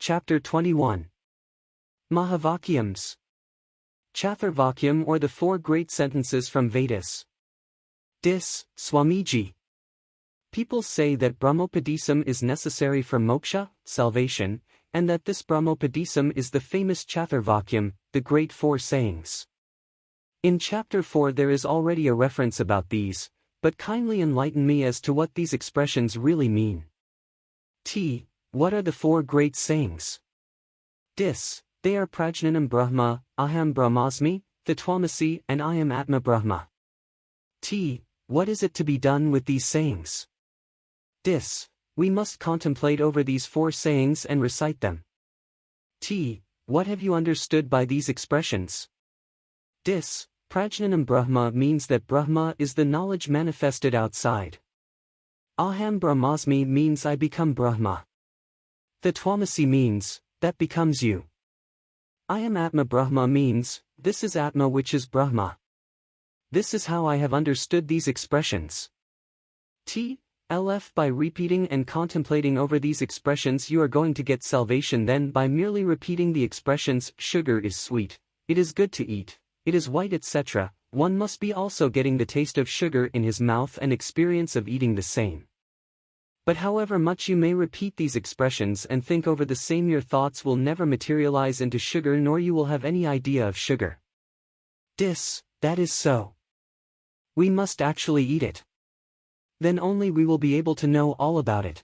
Chapter 21. Mahavakyams. Chaturvakyam, or the four great sentences from Vedas. Swamiji. People say that Brahmopadisam is necessary for moksha, salvation, and that this Brahmopadisam is the famous Chaturvakyam, the great four sayings. In Chapter 4 there is already a reference about these, but kindly enlighten me as to what these expressions really mean. What are the four great sayings? They are Prajnanam Brahma, Aham Brahmasmi, Tatvamasi, and I am Atma Brahma. What is it to be done with these sayings? We must contemplate over these four sayings and recite them. What have you understood by these expressions? Prajnanam Brahma means that Brahma is the knowledge manifested outside. Aham Brahmasmi means I become Brahma. Tatvamasi means, that becomes you. I am Atma Brahma means, this is Atma which is Brahma. This is how I have understood these expressions. By repeating and contemplating over these expressions you are going to get salvation. Then by merely repeating the expressions, sugar is sweet, it is good to eat, it is white, etc., one must be also getting the taste of sugar in his mouth and experience of eating the same. But however much you may repeat these expressions and think over the same, your thoughts will never materialize into sugar, nor you will have any idea of sugar. That is so. We must actually eat it. Then only we will be able to know all about it.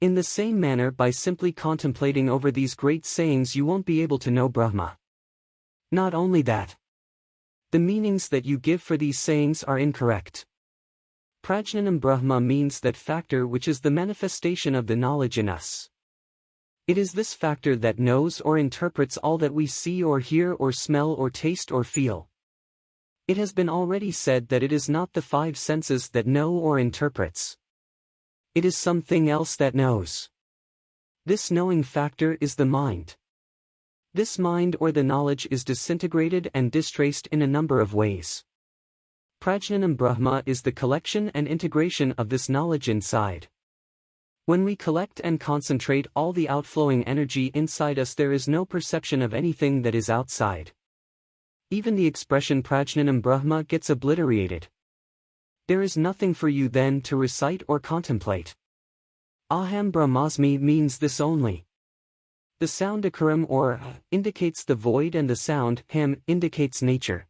In the same manner, by simply contemplating over these great sayings you won't be able to know Brahma. Not only that, the meanings that you give for these sayings are incorrect. Prajnanam Brahma means that factor which is the manifestation of the knowledge in us. It is this factor that knows or interprets all that we see or hear or smell or taste or feel. It has been already said that it is not the five senses that know or interprets. It is something else that knows. This knowing factor is the mind. This mind or the knowledge is disintegrated and distraced in a number of ways. Prajnanam Brahma is the collection and integration of this knowledge inside. When we collect and concentrate all the outflowing energy inside us, there is no perception of anything that is outside. Even the expression Prajnanam Brahma gets obliterated. There is nothing for you then to recite or contemplate. Aham Brahmasmi means this only. The sound akaram or indicates the void, and the sound ham indicates nature.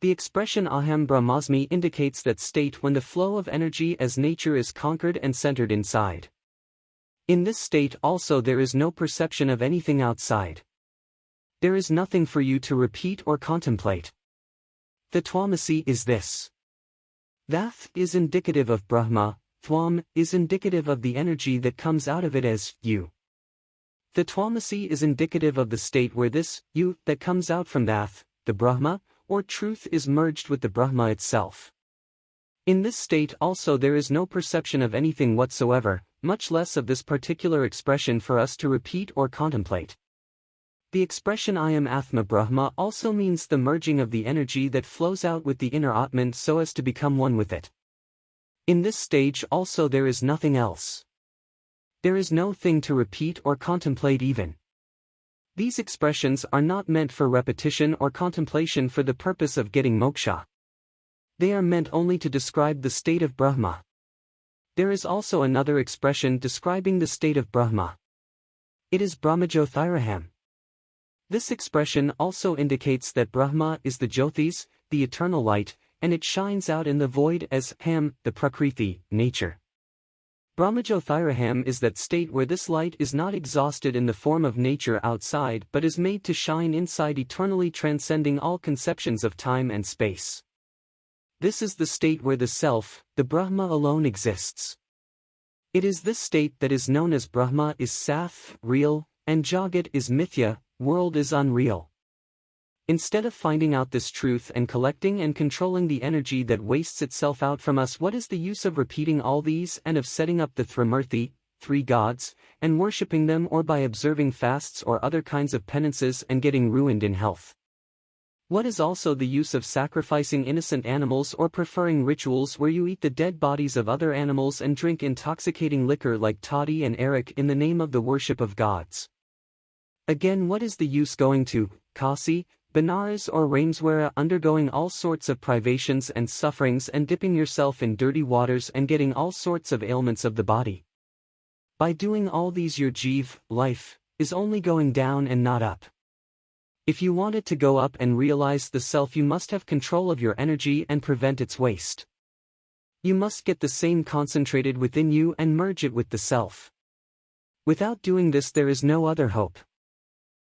The expression Aham Brahmasmi indicates that state when the flow of energy as nature is conquered and centered inside. In this state also there is no perception of anything outside. There is nothing for you to repeat or contemplate. Tatvamasi is this. That is indicative of Brahma, Tvam is indicative of the energy that comes out of it as you. Tatvamasi is indicative of the state where this you that comes out from that, the Brahma, or truth, is merged with the Brahma itself. In this state also there is no perception of anything whatsoever, much less of this particular expression for us to repeat or contemplate. The expression I am Atma Brahma also means the merging of the energy that flows out with the inner Atman so as to become one with it. In this stage also there is nothing else. There is no thing to repeat or contemplate even. These expressions are not meant for repetition or contemplation for the purpose of getting moksha. They are meant only to describe the state of Brahma. There is also another expression describing the state of Brahma. It is Brahmajyotiraham. This expression also indicates that Brahma is the Jyotis, the eternal light, and it shines out in the void as Ham, the Prakriti, nature. Brahmajyotiraham is that state where this light is not exhausted in the form of nature outside but is made to shine inside, eternally transcending all conceptions of time and space. This is the state where the self, the Brahma alone exists. It is this state that is known as Brahma is Sath, real, and Jagat is Mithya, world is unreal. Instead of finding out this truth and collecting and controlling the energy that wastes itself out from us, what is the use of repeating all these and of setting up the Trimurti, three gods, and worshipping them, or by observing fasts or other kinds of penances and getting ruined in health? What is also the use of sacrificing innocent animals or preferring rituals where you eat the dead bodies of other animals and drink intoxicating liquor like toddy and arak in the name of the worship of gods? Again, what is the use going to Kasi, Benares or Rameswara, undergoing all sorts of privations and sufferings and dipping yourself in dirty waters and getting all sorts of ailments of the body? By doing all these your Jiva, life, is only going down and not up. If you want it to go up and realize the self, you must have control of your energy and prevent its waste. You must get the same concentrated within you and merge it with the self. Without doing this there is no other hope.